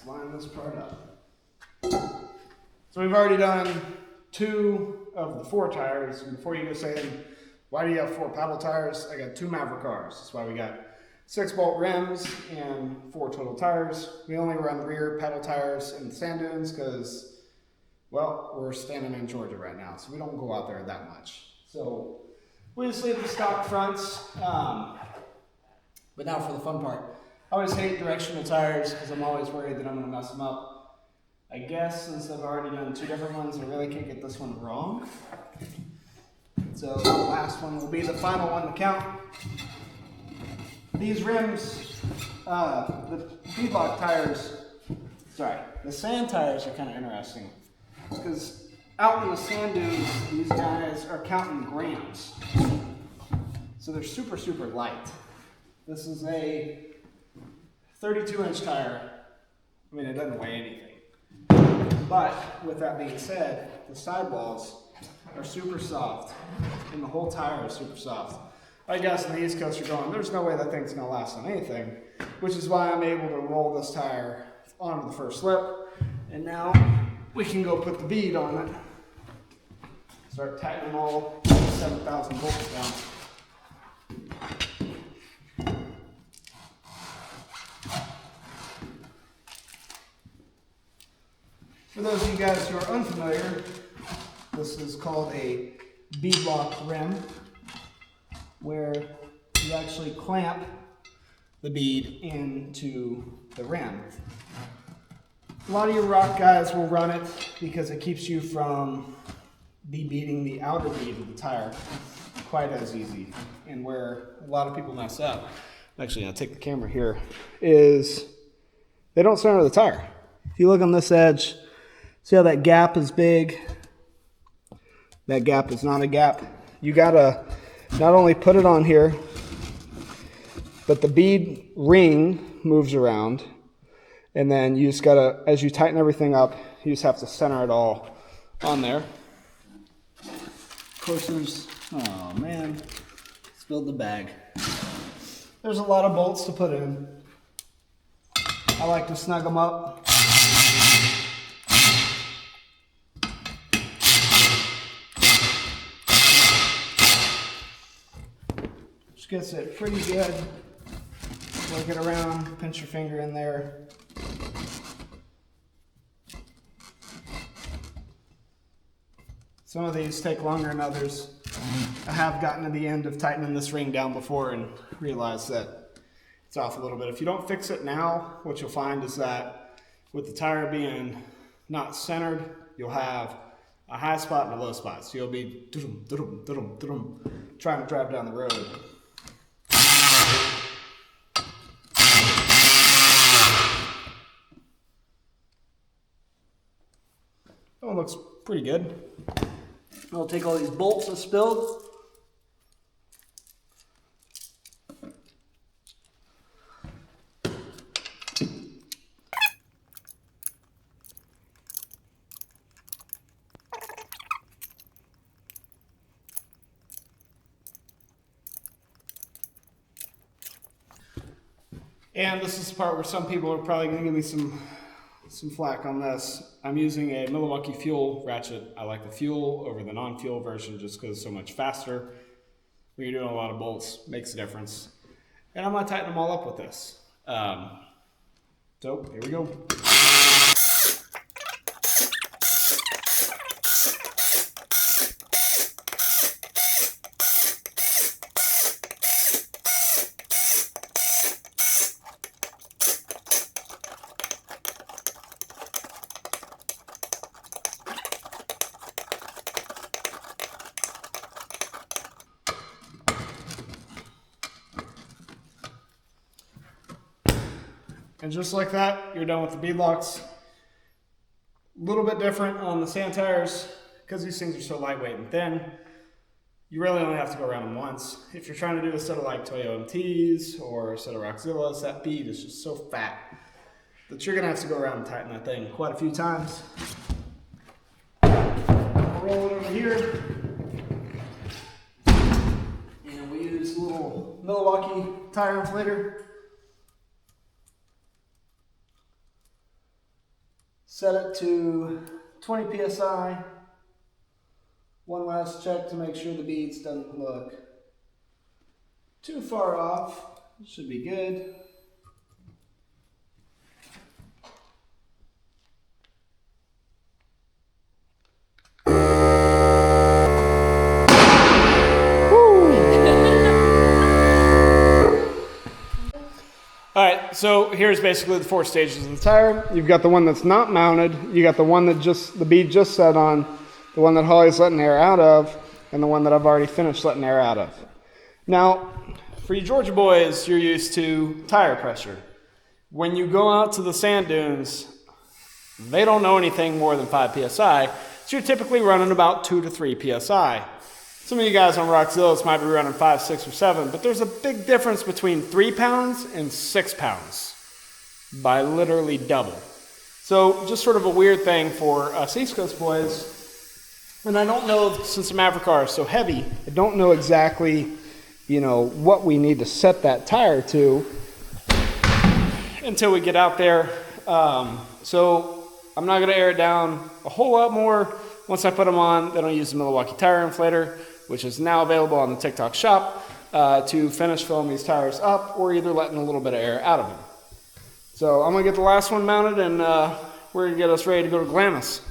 Let's line this part up. So we've already done 2 of the 4 tires. And before you go saying, why do you have 4 paddle tires? I got 2 Maverick R's. That's why we got 6-bolt rims and 4 total tires. We only run rear pedal tires in the sand dunes because, well, we're standing in Georgia right now, so we don't go out there that much. So we just leave the stock fronts. But now for the fun part. I always hate directional tires because I'm always worried that I'm going to mess them up. I guess since I've already done 2 different ones, I really can't get this one wrong. So the last one will be the final one to count. These rims, the V-block tires, the sand tires are kind of interesting because out in the sand dunes, these guys are counting grams. So they're super, super light. This is a 32-inch tire. I mean, it doesn't weigh anything. But with that being said, the sidewalls are super soft and the whole tire is super soft. I guess on the East Coast you're going, there's no way that thing's gonna last on anything, which is why I'm able to roll this tire onto the first slip. And now we can go put the bead on it. Start tightening all 7,000 bolts down. For those of you guys who are unfamiliar, this is called a V-block rim, where you actually clamp the bead into the rim. A lot of your rock guys will run it because it keeps you from beading the outer bead of the tire quite as easy. And where a lot of people mess up, I'm actually going to take the camera here, is they don't center the tire. If you look on this edge, see how that gap is big? That gap is not a gap. You gotta not only put it on here, but the bead ring moves around. And then you just gotta, as you tighten everything up, you just have to center it all on there. Of course there's, oh man, spilled the bag. There's a lot of bolts to put in. I like to snug them up. Just gets it pretty good. Work it around, pinch your finger in there. Some of these take longer than others. I have gotten to the end of tightening this ring down before and realized that it's off a little bit. If you don't fix it now, what you'll find is that with the tire being not centered, you'll have a high spot and a low spot. So you'll be trying to drive down the road. That one looks pretty good. I'll take all these bolts I spilled. And this is the part where some people are probably going to give me some flack on this. I'm using a Milwaukee fuel ratchet. I like the fuel over the non-fuel version just because it's so much faster. When you're doing a lot of bolts, makes a difference. And I'm going to tighten them all up with this. So here we go. And just like that, you're done with the bead locks. A little bit different on the sand tires because these things are so lightweight and thin. You really only have to go around them once. If you're trying to do a set of like Toyo MTs or a set of Rockzillas, that bead is just so fat that you're gonna have to go around and tighten that thing quite a few times. I'll roll it over here. And we use a little Milwaukee tire inflator. Set it to 20 psi. One last check to make sure the beads doesn't look too far off. Should be good. Alright, so here's basically the 4 stages of the tire. You've got the one that's not mounted, you got the one that the bead just set on, the one that Holly's letting air out of, and the one that I've already finished letting air out of. Now, for you Georgia boys, you're used to tire pressure. When you go out to the sand dunes, they don't know anything more than 5 psi, so you're typically running about 2 to 3 psi. Some of you guys on Rockzillas might be running 5, 6, or 7, but there's a big difference between 3 pounds and 6 pounds by literally double. So just sort of a weird thing for us East Coast boys. And I don't know, since the Maverick R is so heavy, I don't know exactly, what we need to set that tire to until we get out there. So I'm not going to air it down a whole lot more. Once I put them on, then I'll use the Milwaukee tire inflator, which is now available on the TikTok shop, to finish filling these tires up or either letting a little bit of air out of them. So I'm going to get the last one mounted and we're going to get us ready to go to Glamis.